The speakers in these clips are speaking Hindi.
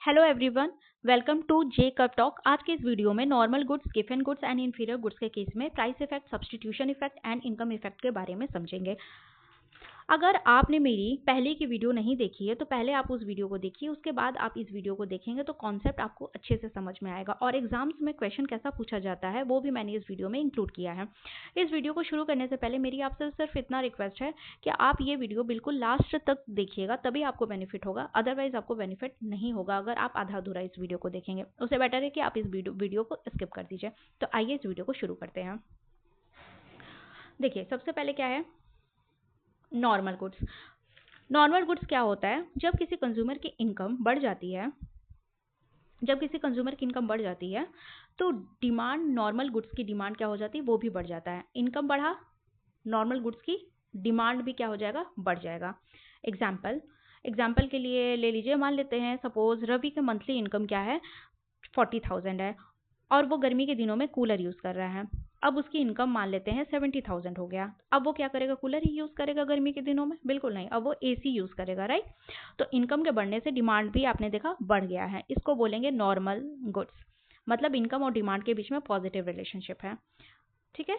Hello everyone, welcome to J cup talk. आज के इस वीडियो में नॉर्मल गुड्स, गिवन गुड्स एंड इन्फीरियर गुड्स के केस में price effect, substitution effect and income effect के बारे में समझेंगे। अगर आपने मेरी पहले की वीडियो नहीं देखी है तो पहले आप उस वीडियो को देखिए, उसके बाद आप इस वीडियो को देखेंगे तो कॉन्सेप्ट आपको अच्छे से समझ में आएगा और एग्जाम्स में क्वेश्चन कैसा पूछा जाता है वो भी मैंने इस वीडियो में इंक्लूड किया है। इस वीडियो को शुरू करने से पहले मेरी आपसे सिर्फ इतना रिक्वेस्ट है कि आप ये वीडियो बिल्कुल लास्ट तक देखिएगा, तभी आपको बेनिफिट होगा, अदरवाइज आपको बेनिफिट नहीं होगा अगर आप आधा अधूरा इस वीडियो को देखेंगे। उससे बेटर है कि आप इस वीडियो को स्किप कर दीजिए। तो आइए इस वीडियो को शुरू करते हैं। देखिए, सबसे पहले क्या है नॉर्मल गुड्स। नॉर्मल गुड्स क्या होता है? जब किसी कंज्यूमर की इनकम बढ़ जाती है, तो डिमांड, नॉर्मल गुड्स की डिमांड क्या हो जाती है, वो भी बढ़ जाता है। इनकम बढ़ा, नॉर्मल गुड्स की डिमांड भी क्या हो जाएगा, बढ़ जाएगा। एग्जाम्पल के लिए ले लीजिए, मान लेते हैं सपोज रवि के मंथली इनकम क्या है, 40,000 है और वो गर्मी के दिनों में कूलर यूज़ कर रहा है। अब उसकी इनकम मान लेते हैं 70,000 हो गया। अब वो क्या करेगा, कूलर ही यूज़ करेगा गर्मी के दिनों में? बिल्कुल नहीं, अब वो एसी यूज़ करेगा, राइट। तो इनकम के बढ़ने से डिमांड भी आपने देखा बढ़ गया है। इसको बोलेंगे नॉर्मल गुड्स, मतलब इनकम और डिमांड के बीच में पॉजिटिव रिलेशनशिप है। ठीक है,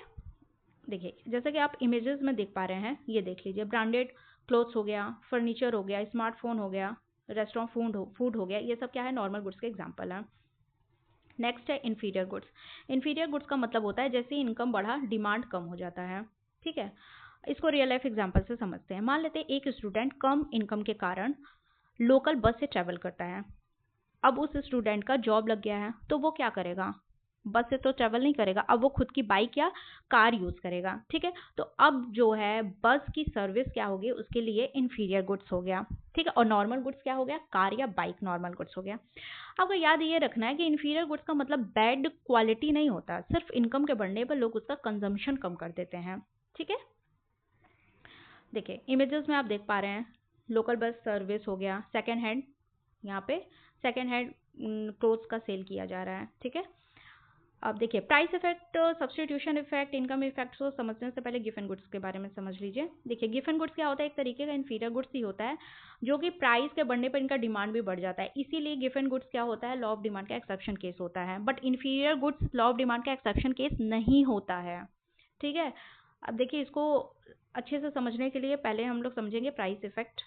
देखिए जैसे कि आप इमेजेस में देख पा रहे हैं, ये देख लीजिए, ब्रांडेड क्लोथ्स हो गया, फर्नीचर हो गया, स्मार्टफोन हो गया, रेस्टोरेंट फूड हो गया, ये सब क्या है, नॉर्मल गुड्स के एग्जाम्पल हैं। नेक्स्ट है इन्फीरियर गुड्स। इन्फीरियर गुड्स का मतलब होता है जैसे इनकम बढ़ा डिमांड कम हो जाता है। ठीक है, इसको रियल लाइफ एग्जांपल से समझते हैं। मान लेते हैं एक स्टूडेंट कम इनकम के कारण लोकल बस से ट्रैवल करता है। अब उस स्टूडेंट का जॉब लग गया है तो वो क्या करेगा, बस से तो ट्रैवल नहीं करेगा, अब वो खुद की बाइक या कार यूज करेगा। ठीक है, तो अब जो है बस की सर्विस क्या होगी, उसके लिए इन्फीरियर गुड्स हो गया। ठीक है, और नॉर्मल गुड्स क्या हो गया, कार या बाइक नॉर्मल गुड्स हो गया। आपको याद ये रखना है कि इन्फीरियर गुड्स का मतलब बैड क्वालिटी नहीं होता, सिर्फ इनकम के बढ़ने पर लोग उसका कंजम्पशन कम कर देते हैं। ठीक है, देखिए इमेजेस में आप देख पा रहे हैं, लोकल बस सर्विस हो गया, सेकेंड हैंड, यहाँ पे सेकेंड हैंड क्लोथ्स का सेल किया जा रहा है। ठीक है, अब देखिए price effect, substitution effect, income effect को समझने से पहले गिवन गुड्स के बारे में समझ लीजिए। देखिए गिवन गुड्स क्या होता है, एक तरीके का इन्फीरियर गुड्स ही होता है, जो कि प्राइस के बढ़ने पर इनका डिमांड भी बढ़ जाता है। इसीलिए गिवन गुड्स क्या होता है, लॉ ऑफ डिमांड का एक्सेप्शन केस होता है। But inferior goods law of demand का एक्सेप्शन केस नहीं होता है। ठीक है, अब देखिए इसको अच्छे से समझने के लिए पहले हम लोग समझेंगे प्राइस इफेक्ट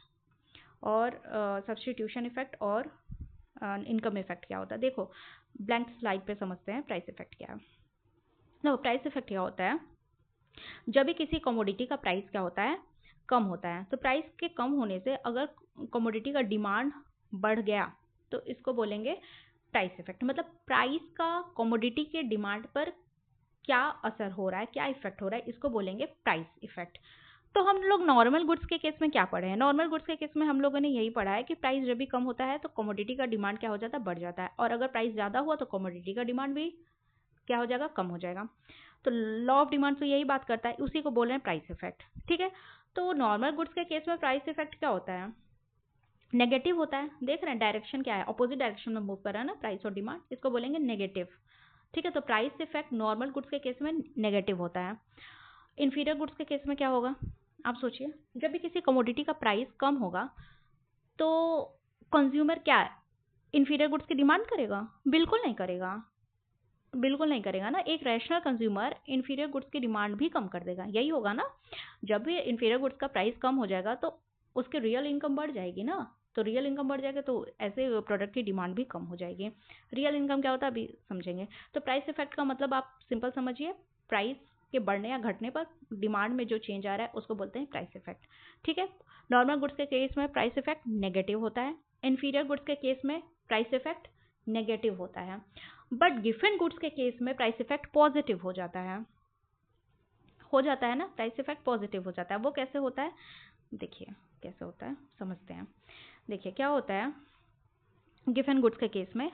और सब्स्टिट्यूशन इफेक्ट और इनकम इफेक्ट क्या होता है। देखो ब्लैंक स्लाइड पे समझते हैं प्राइस इफेक्ट क्या है। नो, प्राइस इफेक्ट क्या होता है, जब भी किसी कमोडिटी का प्राइस क्या होता है, कम होता है, तो प्राइस के कम होने से अगर कमोडिटी का डिमांड बढ़ गया तो इसको बोलेंगे प्राइस इफेक्ट। मतलब प्राइस का कमोडिटी के डिमांड पर क्या असर हो रहा है, क्या इफेक्ट हो रहा है, इसको बोलेंगे प्राइस इफेक्ट। तो हम लोग नॉर्मल गुड्स के केस में क्या पढ़े हैं, नॉर्मल गुड्स के केस में हम लोगों ने यही पढ़ा है कि प्राइस जब भी कम होता है तो कमोडिटी का डिमांड क्या हो जाता है, बढ़ जाता है, और अगर प्राइस ज़्यादा हुआ तो कमोडिटी का डिमांड भी क्या हो जाएगा, कम हो जाएगा। तो लॉ ऑफ डिमांड तो यही बात करता है, उसी को बोल रहे हैं प्राइस इफेक्ट। ठीक है, तो नॉर्मल गुड्स के केस में प्राइस इफेक्ट क्या होता है, नेगेटिव होता है। देख रहे हैं डायरेक्शन क्या है, अपोजिट डायरेक्शन में मूव कर रहा है ना प्राइस और डिमांड, इसको बोलेंगे नेगेटिव। ठीक है, तो प्राइस इफेक्ट नॉर्मल गुड्स के केस में नेगेटिव होता है। इन्फीरियर गुड्स के केस में क्या होगा, आप सोचिए, जब भी किसी कमोडिटी का प्राइस कम होगा तो कंज्यूमर क्या इन्फीरियर गुड्स की डिमांड करेगा, बिल्कुल नहीं करेगा, बिल्कुल नहीं करेगा ना। एक रैशनल कंज्यूमर इन्फीरियर गुड्स की डिमांड भी कम कर देगा, यही होगा ना। जब भी इन्फीरियर गुड्स का प्राइस कम हो जाएगा तो उसकी रियल इनकम बढ़ जाएगी ना, तो रियल इनकम बढ़ जाएगा तो ऐसे प्रोडक्ट की डिमांड भी कम हो जाएगी। रियल इनकम क्या होता है अभी समझेंगे। तो प्राइस इफेक्ट का मतलब आप सिंपल समझिए, प्राइस के बढ़ने या घटने पर डिमांड में जो चेंज आ रहा है उसको बोलते हैं प्राइस इफेक्ट। ठीक है, नॉर्मल गुड्स के केस में प्राइस इफेक्ट नेगेटिव होता है, इन्फीरियर गुड्स के केस में प्राइस इफेक्ट नेगेटिव होता है, बट गिवन गुड्स के केस में प्राइस इफेक्ट पॉजिटिव हो जाता है ना, प्राइस इफेक्ट पॉजिटिव हो जाता है। वो कैसे होता है, देखिए कैसे होता है समझते हैं। देखिए क्या होता है गिवन गुड्स के केस में,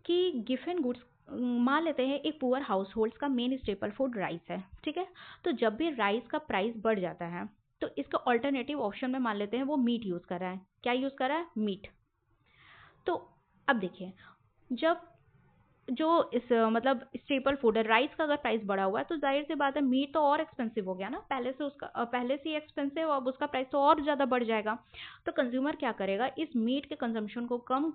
कि गिवन गुड्स, मान लेते हैं एक पुअर हाउस होल्ड का मेन स्टेपल फूड राइस है। ठीक है, तो जब भी राइस का प्राइस बढ़ जाता है तो इसका ऑल्टरनेटिव ऑप्शन में मान लेते हैं वो मीट यूज़ कर रहा है। क्या यूज़ कर रहा है, मीट। तो अब देखिए, जब जो इस मतलब स्टेपल फूड है राइस का अगर प्राइस बढ़ा हुआ है तो जाहिर सी बात है मीट तो और एक्सपेंसिव हो गया ना, पहले से ही एक्सपेंसिव, अब उसका प्राइस तो और ज़्यादा बढ़ जाएगा। तो कंज्यूमर क्या करेगा, इस मीट के कंजम्पशन को कम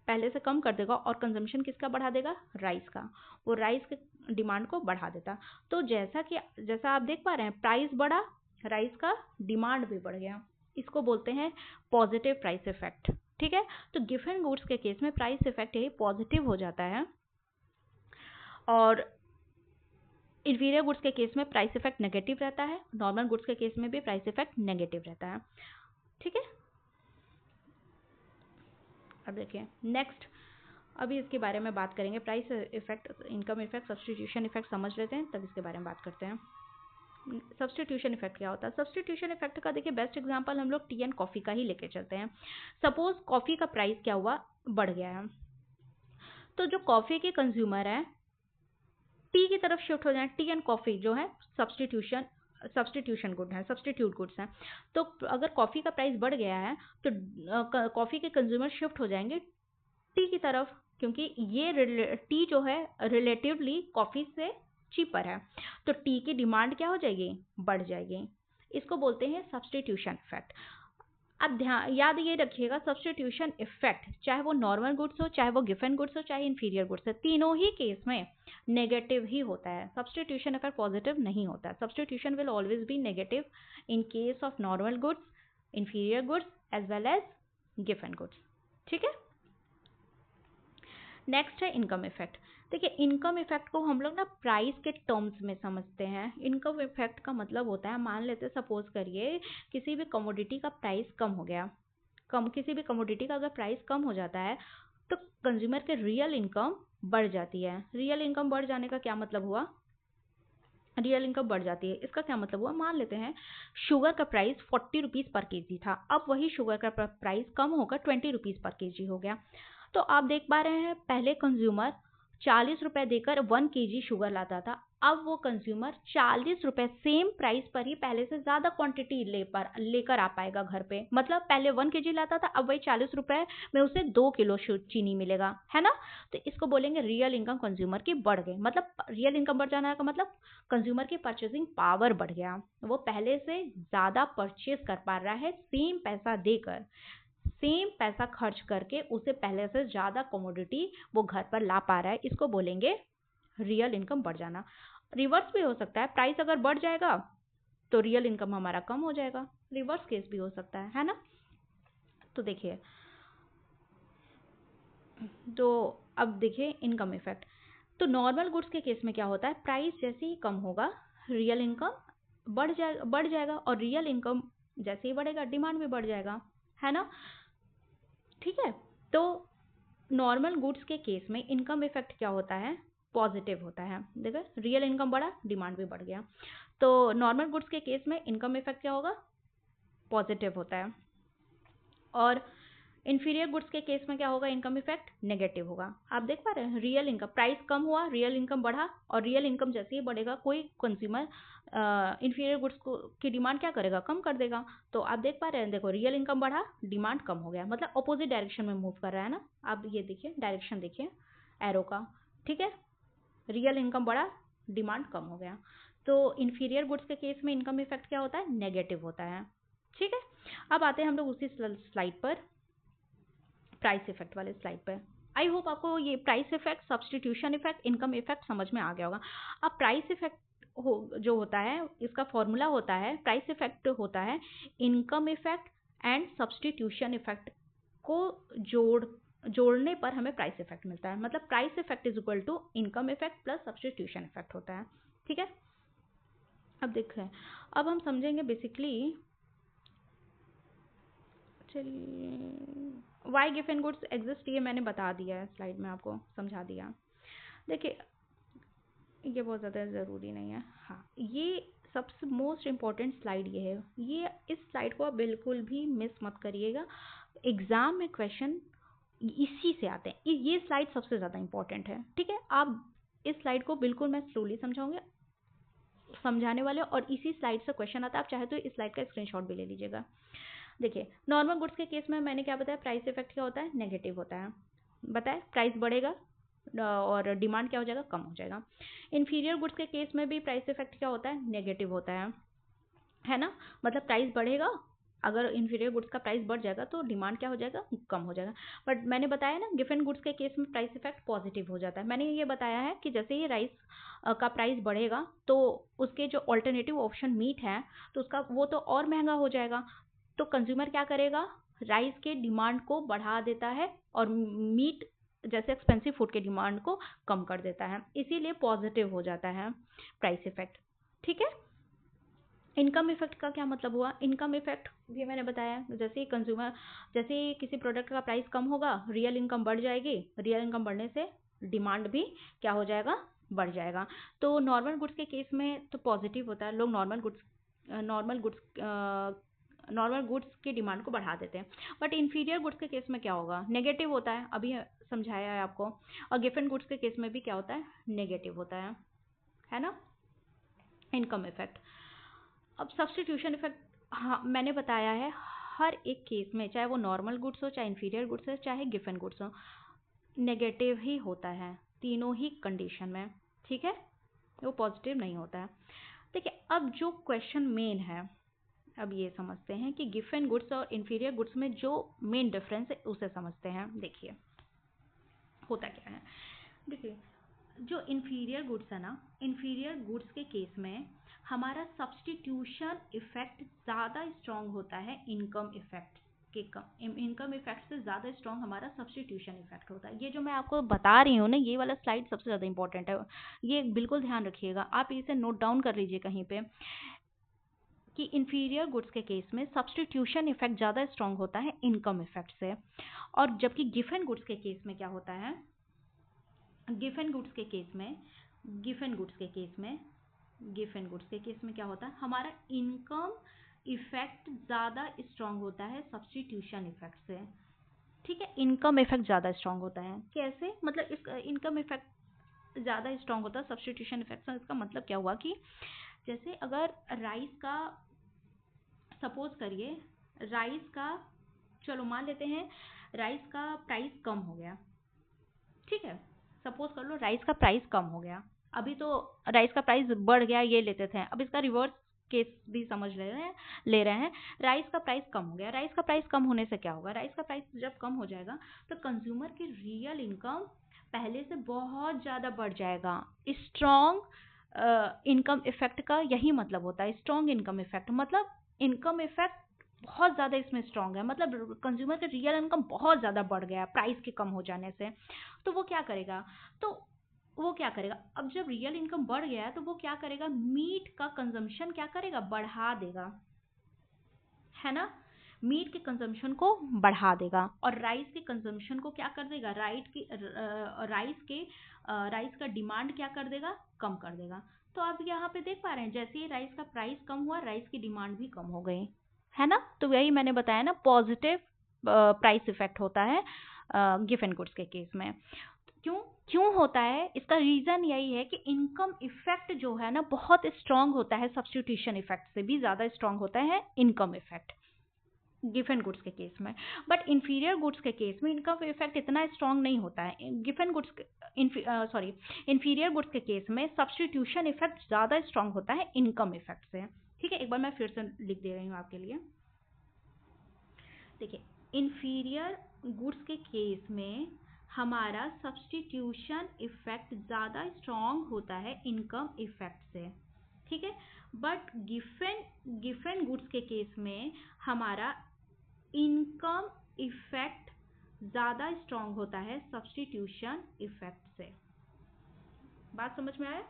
पहले से कम कर देगा और कंजम्पशन किसका बढ़ा देगा, राइस का, वो राइस के डिमांड को बढ़ा देता। तो जैसा आप देख पा रहे हैं, प्राइस बढ़ा, राइस का डिमांड भी बढ़ गया, इसको बोलते हैं पॉजिटिव प्राइस इफेक्ट। ठीक है, तो गिवन गुड्स के केस में प्राइस इफेक्ट यही पॉजिटिव हो जाता है और इंफीरियर गुड्स के केस में प्राइस इफेक्ट नेगेटिव रहता है, नॉर्मल गुड्स के केस में भी प्राइस इफेक्ट नेगेटिव रहता है। ठीक है, अब देखिए नेक्स्ट, अभी इसके बारे में बात करेंगे, price effect, income effect, substitution effect समझ लेते हैं, तब इसके बारे में बात करते हैं। सब्स्टिट्यूशन इफेक्ट क्या होता है? सब्स्टिट्यूशन इफेक्ट का देखिए बेस्ट एग्जांपल हम लोग टी एंड कॉफ़ी का ही लेके चलते हैं। सपोज कॉफ़ी का प्राइस क्या हुआ, बढ़ गया है, तो जो कॉफ़ी के कंज्यूमर है टी की तरफ शिफ्ट हो जाए। टी एंड कॉफ़ी जो है सब्स्टिट्यूशन गुड है, सब्स्टिट्यूट गुड्स हैं। तो अगर कॉफ़ी का प्राइस बढ़ गया है तो कॉफ़ी के कंज्यूमर शिफ्ट हो जाएंगे टी की तरफ, क्योंकि ये टी जो है रिलेटिवली कॉफ़ी से चीपर है, तो टी की डिमांड क्या हो जाएगी, बढ़ जाएगी। इसको बोलते हैं सब्स्टिट्यूशन इफेक्ट। अब याद ये रखिएगा, सब्स्टिट्यूशन इफेक्ट चाहे वो नॉर्मल गुड्स हो, चाहे वो गिवन गुड्स हो, चाहे इन्फीरियर गुड्स हो, तीनों ही केस में नेगेटिव ही होता है। सब्स्टिट्यूशन इफेक्ट पॉजिटिव नहीं होता है। Substitution will always be negative in case of normal goods, inferior goods as well as गिवन गुड्स। ठीक है, नेक्स्ट है इनकम इफेक्ट। देखिए इनकम इफेक्ट को हम लोग ना प्राइस के टर्म्स में समझते हैं। इनकम इफेक्ट का मतलब होता है, मान लेते सपोज करिए किसी भी कमोडिटी का प्राइस कम हो गया, किसी भी कमोडिटी का अगर प्राइस कम हो जाता है तो कंज्यूमर के रियल इनकम बढ़ जाती है। रियल इनकम बढ़ जाने का क्या मतलब हुआ, रियल इनकम बढ़ जाती है, इसका क्या मतलब हुआ, मान लेते हैं शुगर का प्राइस 40 रुपीज़ पर केजी था, अब वही शुगर का प्राइस कम होकर 20 रुपीज़ पर केजी हो गया। तो आप देख पा रहे हैं पहले कंज्यूमर 40 रुपये देकर 1 केजी शुगर लाता था, अब वो कंज्यूमर 40 रुपये सेम प्राइस पर ही पहले से ज़्यादा क्वांटिटी लेकर आ पाएगा घर पे। मतलब पहले 1 केजी लाता था, अब वही 40 रुपये में उसे 2 किलो चीनी मिलेगा, है ना। तो इसको बोलेंगे रियल इनकम कंज्यूमर की बढ़ गई। मतलब रियल इनकम बढ़ जाना का मतलब कंज्यूमर की परचेसिंग पावर बढ़ गया, वो पहले से ज़्यादा परचेज कर पा रहा है, सेम पैसा देकर, सेम पैसा खर्च करके उसे पहले से ज़्यादा कमोडिटी वो घर पर ला पा रहा है। इसको बोलेंगे रियल इनकम बढ़ जाना। रिवर्स भी हो सकता है, प्राइस अगर बढ़ जाएगा तो रियल इनकम हमारा कम हो जाएगा, रिवर्स केस भी हो सकता है ना। तो देखिए, तो अब देखिए इनकम इफेक्ट, तो नॉर्मल गुड्स के केस में क्या होता है, प्राइस जैसे ही कम होगा रियल इनकम बढ़ जाएगा और रियल इनकम जैसे ही बढ़ेगा डिमांड भी बढ़ जाएगा, है ना। ठीक है, तो नॉर्मल गुड्स के केस में इनकम इफेक्ट क्या होता है, पॉजिटिव होता है। देखो रियल इनकम बढ़ा, डिमांड भी बढ़ गया, तो नॉर्मल गुड्स के केस में इनकम इफेक्ट क्या होगा, पॉजिटिव होता है। और इन्फीरियर गुड्स के केस में क्या होगा, इनकम इफेक्ट नेगेटिव होगा। आप देख पा रहे हैं, रियल इनकम, प्राइस कम हुआ, रियल इनकम बढ़ा, और रियल इनकम जैसे ही बढ़ेगा कोई कंज्यूमर इन्फीरियर गुड्स की डिमांड क्या करेगा, कम कर देगा। तो आप देख पा रहे हैं, देखो रियल इनकम बढ़ा, डिमांड कम हो गया, मतलब अपोजिट डायरेक्शन में मूव कर रहा है ना। आप ये देखिए डायरेक्शन देखिए एरो का, ठीक है, रियल इनकम बढ़ा, डिमांड कम हो गया। तो इन्फीरियर गुड्स के केस में इनकम इफेक्ट क्या होता है, नेगेटिव होता है। ठीक है, अब आते हैं हम लोग उसी स्लाइड पर, प्राइस इफेक्ट वाले स्लाइड पे। आई होप आपको ये price effect, substitution effect, income effect समझ में आ गया होगा। अब प्राइस इफेक्ट जो होता है, इसका फॉर्मूला होता है, प्राइस इफेक्ट होता है income effect and substitution effect को जोड़ने पर हमें प्राइस इफेक्ट मिलता है। मतलब price effect is equal to income effect plus substitution effect होता है। ठीक है, अब देखें, अब हम समझेंगे बेसिकली, चलिए वाई गिवन गुड्स एग्जिस्ट ये मैंने बता दिया है, स्लाइड में आपको समझा दिया। देखिए ये बहुत ज़्यादा ज़रूरी नहीं है, हाँ ये सबसे मोस्ट इम्पॉर्टेंट स्लाइड ये है, ये इस स्लाइड को आप बिल्कुल भी मिस मत करिएगा। एग्ज़ाम में क्वेश्चन इसी से आते हैं, ये स्लाइड सबसे ज़्यादा इम्पॉर्टेंट है। ठीक है, आप इस स्लाइड को बिल्कुल मैं स्लोली समझाऊंगी, समझाने वाले, और इसी स्लाइड से क्वेश्चन आता है। आप चाहे तो इस स्लाइड का स्क्रीनशॉट भी ले लीजिएगा। देखिए नॉर्मल गुड्स के केस में मैंने क्या बताया, प्राइस इफेक्ट क्या होता है, नेगेटिव होता है, बताया प्राइस बढ़ेगा और डिमांड क्या हो जाएगा, कम हो जाएगा। इन्फीरियर गुड्स के केस में भी प्राइस इफेक्ट क्या होता है, नेगेटिव होता है ना। मतलब प्राइस बढ़ेगा, अगर इन्फीरियर गुड्स का प्राइस बढ़ जाएगा तो डिमांड क्या हो जाएगा, कम हो जाएगा। बट मैंने बताया ना गिवन गुड्स के केस में प्राइस इफेक्ट पॉजिटिव हो जाता है। मैंने ये बताया है कि जैसे ही राइस का प्राइस बढ़ेगा तो उसके जो ऑल्टरनेटिव ऑप्शन मीट है तो उसका वो तो और महंगा हो जाएगा, तो कंज्यूमर क्या करेगा, राइस के डिमांड को बढ़ा देता है और मीट जैसे एक्सपेंसिव फूड के डिमांड को कम कर देता है, इसीलिए पॉजिटिव हो जाता है प्राइस इफेक्ट। ठीक है। इनकम इफेक्ट का क्या मतलब हुआ, इनकम इफेक्ट भी मैंने बताया, जैसे कंज्यूमर, जैसे किसी प्रोडक्ट का प्राइस कम होगा रियल इनकम बढ़ जाएगी, रियल इनकम बढ़ने से डिमांड भी क्या हो जाएगा, बढ़ जाएगा। तो नॉर्मल गुड्स के केस में तो पॉजिटिव होता है, लोग नॉर्मल गुड्स की डिमांड को बढ़ा देते हैं। बट इन्फीरियर गुड्स के केस में क्या होगा, नेगेटिव होता है, अभी समझाया है आपको। और गिवन गुड्स के केस में भी क्या होता है, नेगेटिव होता है ना, इनकम इफेक्ट। अब सब्स्टिट्यूशन इफेक्ट, हाँ मैंने बताया है हर एक केस में, चाहे वो नॉर्मल गुड्स हो, चाहे इन्फीरियर गुड्स हो, चाहे गिवन गुड्स हो, नेगेटिव ही होता है तीनों ही कंडीशन में। ठीक है, वो पॉजिटिव नहीं होता है। देखिए अब जो क्वेश्चन मेन है, अब ये समझते हैं कि गिवन गुड्स और इन्फीरियर गुड्स में जो मेन डिफरेंस है उसे समझते हैं। देखिए होता क्या है, देखिए जो इन्फीरियर गुड्स है ना, इन्फीरियर गुड्स के केस में हमारा सब्स्टिट्यूशन इफेक्ट ज़्यादा स्ट्रॉन्ग होता है इनकम इफेक्ट के इनकम इफेक्ट से ज़्यादा स्ट्रॉन्ग हमारा सब्स्टिट्यूशन इफेक्ट होता है। ये जो मैं आपको बता रही हूँ ना, ये वाला स्लाइड सबसे ज़्यादा इंपॉर्टेंट है, ये बिल्कुल ध्यान रखिएगा, आप इसे नोट डाउन कर लीजिए कहीं पे कि इन्फीरियर गुड्स के केस में सब्स्टिट्यूशन इफेक्ट ज़्यादा स्ट्रॉन्ग होता है इनकम इफेक्ट से, और जबकि गिवन गुड्स के केस में क्या होता है, गिवन गुड्स के केस में क्या होता है, हमारा इनकम इफेक्ट ज़्यादा स्ट्रॉन्ग होता है सब्स्टिट्यूशन इफेक्ट से। ठीक है, इनकम इफेक्ट ज़्यादा स्ट्रॉन्ग होता है, कैसे, मतलब इस इनकम इफेक्ट ज़्यादा स्ट्रॉन्ग होता है सब्स्टिट्यूशन इफेक्ट से। इसका मतलब क्या हुआ कि जैसे अगर राइस का, सपोज करिए राइस का, चलो मान लेते हैं राइस का प्राइस कम हो गया, ठीक है, सपोज कर लो राइस का प्राइस कम हो गया, अभी तो राइस का प्राइस बढ़ गया ये लेते थे, अब इसका रिवर्स केस भी समझ ले रहे हैं। राइस का प्राइस कम हो गया, राइस का प्राइस कम होने से क्या होगा, राइस का प्राइस जब कम हो जाएगा तो कंज्यूमर की रियल इनकम पहले से बहुत ज़्यादा बढ़ जाएगा। स्ट्रॉन्ग इनकम इफेक्ट का यही मतलब होता है, स्ट्रॉन्ग इनकम इफेक्ट मतलब इनकम इफेक्ट बहुत ज़्यादा इसमें स्ट्रॉन्ग है, मतलब कंज्यूमर का रियल इनकम बहुत ज़्यादा बढ़ गया प्राइस के कम हो जाने से। तो वो क्या करेगा, अब जब रियल इनकम बढ़ गया तो वो क्या करेगा, मीट का कंजम्पशन क्या करेगा, बढ़ा देगा, है ना, मीट के कंजम्पशन को बढ़ा देगा, और राइस के कंजम्पशन को क्या कर देगा, राइस का डिमांड क्या कर देगा, कम कर देगा। तो आप यहाँ पे देख पा रहे हैं जैसे ही राइस का प्राइस कम हुआ राइस की डिमांड भी कम हो गई, है ना। तो यही मैंने बताया ना, पॉजिटिव प्राइस इफेक्ट होता है गिवन गुड्स के केस में। क्यों होता है, इसका रीजन यही है कि इनकम इफेक्ट जो है ना बहुत स्ट्रांग होता है, सब्स्टिट्यूशन इफेक्ट से भी ज़्यादा स्ट्रांग होता है इनकम इफेक्ट गिवन गुड्स के केस में। बट इन्फीरियर गुड्स के केस में इनकम इफेक्ट इतना स्ट्रांग नहीं होता है। गिवन गुड्स इन्फीरियर गुड्स के केस में सब्स्टिट्यूशन इफेक्ट ज़्यादा स्ट्रांग होता है इनकम इफेक्ट से। ठीक है, एक बार मैं फिर से लिख दे रही हूँ आपके लिए। देखिए इन्फीरियर गुड्स के केस में हमारा सब्स्टिट्यूशन इफेक्ट ज़्यादा स्ट्रॉन्ग होता है इनकम इफेक्ट से, ठीक है। बट गिवन गुड्स के केस में हमारा इनकम इफेक्ट ज़्यादा स्ट्रॉन्ग होता है सब्स्टिट्यूशन इफेक्ट से। बात समझ में आया?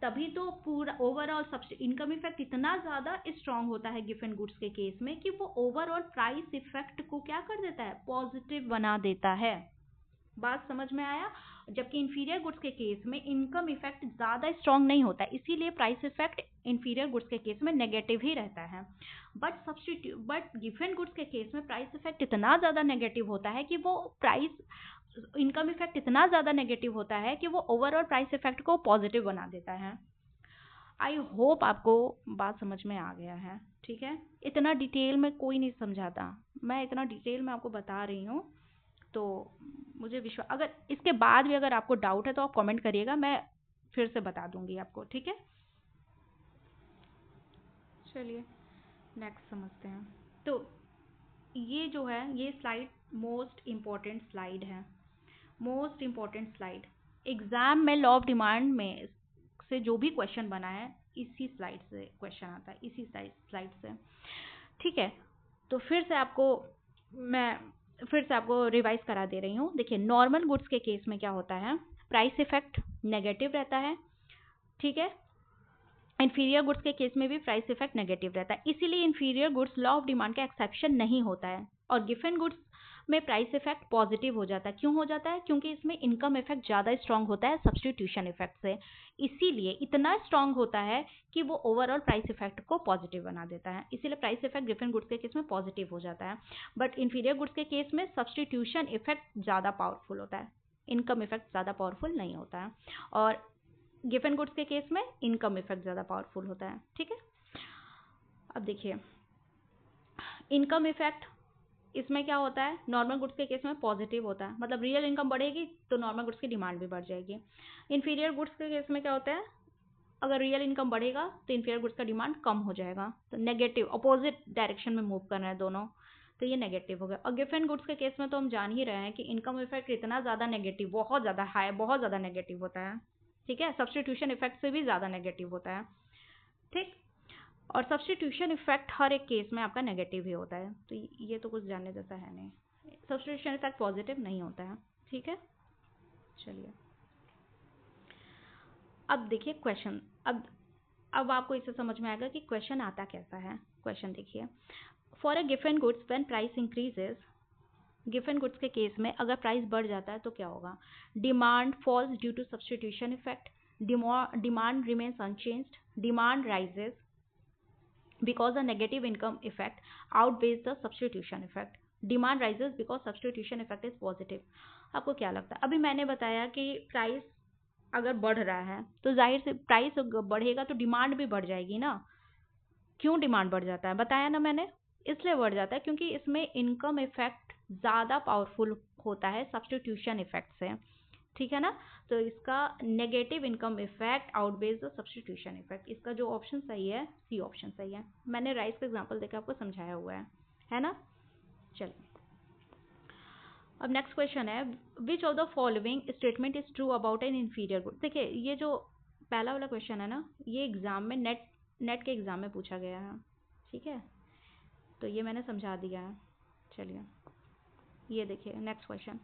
तभी तो पूरा ओवरऑल इनकम इफेक्ट इतना ज़्यादा स्ट्रॉन्ग होता है गिवन गुड्स के केस में कि वो ओवरऑल प्राइस इफेक्ट को क्या कर देता है, पॉजिटिव बना देता है। बात समझ में आया? जबकि इन्फीरियर गुड्स के केस में इनकम इफेक्ट ज़्यादा स्ट्रॉन्ग नहीं होता है, इसीलिए प्राइस इफेक्ट इन्फीरियर गुड्स के केस में नेगेटिव ही रहता है। बट गिवन गुड्स के केस में प्राइस इफेक्ट इतना ज़्यादा नेगेटिव होता है कि वो इनकम इफेक्ट इतना ज़्यादा नेगेटिव होता है कि वो ओवरऑल प्राइस इफेक्ट को पॉजिटिव बना देता है। आई होप आपको बात समझ में आ गया है, ठीक है। इतना डिटेल में कोई नहीं समझाता, मैं इतना डिटेल में आपको बता रही हूँ, तो मुझे विश्वास, अगर इसके बाद भी अगर आपको डाउट है तो आप कमेंट करिएगा, मैं फिर से बता दूंगी आपको, ठीक है। चलिए नेक्स्ट समझते हैं। तो ये जो है ये स्लाइड मोस्ट इम्पॉर्टेंट स्लाइड है, मोस्ट इम्पॉर्टेंट स्लाइड। एग्जाम में लॉ ऑफ डिमांड में से जो भी क्वेश्चन बना है इसी स्लाइड से क्वेश्चन आता है, इसी स्लाइड से। ठीक है, तो फिर से आपको रिवाइज करा दे रही हूँ। देखिए, नॉर्मल गुड्स के केस में क्या होता है, प्राइस इफेक्ट नेगेटिव रहता है। ठीक है, इंफीरियर गुड्स के केस में भी प्राइस इफेक्ट नेगेटिव रहता है, इसीलिए inferior goods law of demand का एक्सेप्शन नहीं होता है। और गिवन गुड्स में प्राइस इफेक्ट पॉजिटिव हो जाता है। क्यों हो जाता है? क्योंकि इसमें इनकम इफेक्ट ज़्यादा स्ट्रांग होता है सब्स्टिट्यूशन इफेक्ट से, इसीलिए इतना स्ट्रांग होता है कि वो ओवरऑल प्राइस इफेक्ट को पॉजिटिव बना देता है। इसीलिए प्राइस इफेक्ट गिवन गुड्स के केस में पॉजिटिव हो जाता है, बट इंफीरियर गुड्स के केस में सब्स्टिट्यूशन इफेक्ट ज़्यादा पावरफुल होता है, इनकम इफेक्ट ज़्यादा पावरफुल नहीं होता है। और गिवन गुड्स के केस में इनकम इफेक्ट ज़्यादा पावरफुल होता है। ठीक है, अब देखिए इनकम इफेक्ट इसमें क्या होता है, नॉर्मल गुड्स के केस में पॉजिटिव होता है, मतलब रियल इनकम बढ़ेगी तो नॉर्मल गुड्स की डिमांड भी बढ़ जाएगी। इंफीरियर गुड्स के केस में क्या होता है, अगर रियल इनकम बढ़ेगा तो इंफीरियर गुड्स का डिमांड कम हो जाएगा, तो नेगेटिव अपोजिट डायरेक्शन में मूव कर रहे हैं दोनों, तो ये नेगेटिव हो गया। और गिवन गुड्स के केस में तो हम जान ही रहे हैं कि इनकम इफेक्ट इतना ज़्यादा नेगेटिव, बहुत ज़्यादा हाई, बहुत ज़्यादा नेगेटिव होता है। ठीक है, सब्स्टिट्यूशन इफेक्ट से भी ज़्यादा नेगेटिव होता है। ठीक, और सब्स्टिट्यूशन इफेक्ट हर एक केस में आपका नेगेटिव ही होता है, तो ये तो कुछ जानने जैसा है नहीं, सब्स्टिट्यूशन इफेक्ट पॉजिटिव नहीं होता है। ठीक है, चलिए अब देखिए क्वेश्चन। अब आपको इससे समझ में आएगा कि क्वेश्चन आता कैसा है। क्वेश्चन देखिए, for a given goods when price increases, given goods के केस में अगर प्राइस बढ़ जाता है तो क्या होगा, demand falls due to substitution effect, demand remains unchanged, demand rises because the negative income effect outweighs the substitution effect, demand rises because substitution effect is positive। आपको क्या लगता है? अभी मैंने बताया कि प्राइस अगर बढ़ रहा है तो जाहिर से प्राइस बढ़ेगा तो डिमांड भी बढ़ जाएगी ना। क्यों डिमांड बढ़ जाता है, बताया ना मैंने, इसलिए बढ़ जाता है क्योंकि इसमें इनकम इफेक्ट ज़्यादा पावरफुल होता है सब्स्टिट्यूशन इफेक्ट से। ठीक है ना, तो इसका negative income effect outweighs the substitution effect, इसका जो ऑप्शन सही है सी ऑप्शन सही है। मैंने राइस का एग्जांपल देकर आपको समझाया हुआ है ना। चलिए अब नेक्स्ट क्वेश्चन है, which of the following statement is true about an inferior good. देखिए ये जो पहला वाला क्वेश्चन है ना, ये एग्जाम में नेट के एग्जाम में पूछा गया है। ठीक है, तो ये मैंने समझा दिया है। चलिए ये देखिए नेक्स्ट क्वेश्चन,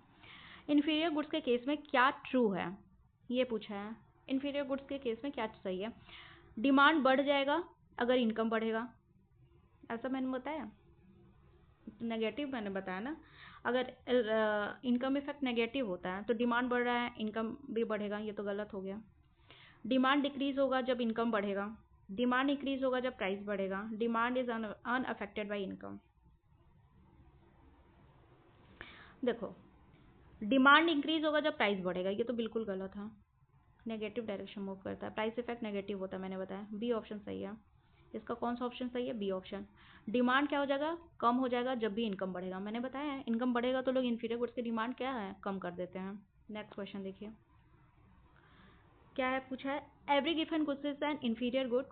इन्फीरियर गुड्स के केस में क्या ट्रू है, ये पूछा है। इन्फीरियर गुड्स के केस में क्या सही है, डिमांड बढ़ जाएगा अगर इनकम बढ़ेगा, ऐसा मैंने बताया, नेगेटिव मैंने बताया ना। अगर इनकम इफेक्ट नेगेटिव होता है तो डिमांड बढ़ रहा है इनकम भी बढ़ेगा, ये तो गलत हो गया। डिमांड डिक्रीज होगा जब इनकम बढ़ेगा, डिमांड इंक्रीज होगा जब प्राइस बढ़ेगा, demand is unaffected bye income. देखो डिमांड इंक्रीज होगा जब प्राइस बढ़ेगा, ये तो बिल्कुल गलत है, नेगेटिव डायरेक्शन मूव करता है, प्राइस इफेक्ट नेगेटिव होता है, मैंने बताया बी ऑप्शन सही है। इसका कौन सा ऑप्शन सही है, बी ऑप्शन। डिमांड क्या हो जाएगा, कम हो जाएगा जब भी इनकम बढ़ेगा, मैंने बताया है इनकम बढ़ेगा तो लोग इंफीरियर गुड्स की डिमांड क्या है, कम कर देते हैं। नेक्स्ट क्वेश्चन देखिए क्या है, पूछा है every given goods is an inferior good,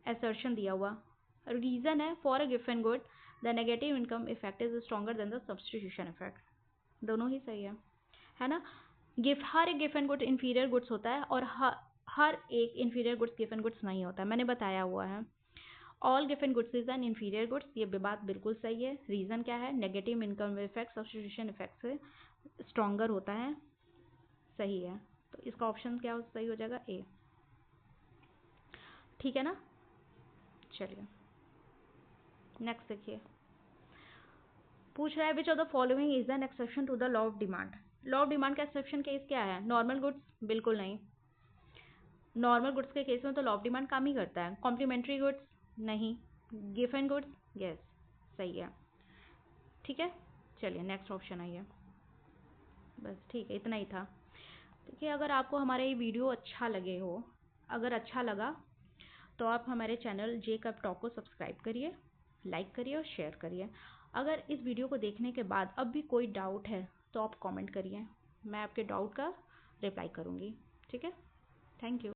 assertion दिया हुआ, रीजन है for a given good the negative income effect is stronger than the substitution effect, दोनों ही सही है ना। हर एक गिवन गुड इंफीरियर गुड्स होता है और हर एक इंफीरियर गुड्स गिवन गुड्स नहीं होता है, मैंने बताया हुआ है। All given goods is an inferior goods, ये बात बिल्कुल सही है। रीज़न क्या है, negative income effect substitution effect से स्ट्रॉन्गर होता है, सही है। तो इसका ऑप्शन क्या सही हो जाएगा, ए। ठीक है ना, चलिए नेक्स्ट देखिए, पूछ रहा है which of the following is an exception to the law of demand. Law of demand का एक्सेप्शन केस क्या है, नॉर्मल गुड्स, बिल्कुल नहीं, नॉर्मल गुड्स के केस में तो लॉ ऑफ डिमांड काम ही करता है। कॉम्प्लीमेंट्री गुड्स नहीं, गिवन गुड्स यस सही है। ठीक है, चलिए नेक्स्ट ऑप्शन आइए, बस ठीक है इतना ही था। देखिए अगर आपको हमारा ये वीडियो अच्छा लगे हो, अगर अच्छा लगा तो आप हमारे चैनल जे कप टॉक को सब्सक्राइब करिए, लाइक करिए और शेयर करिए। अगर इस वीडियो को देखने के बाद अब भी कोई डाउट है तो आप कमेंट करिए, मैं आपके डाउट का रिप्लाई करूँगी। ठीक है, थैंक यू।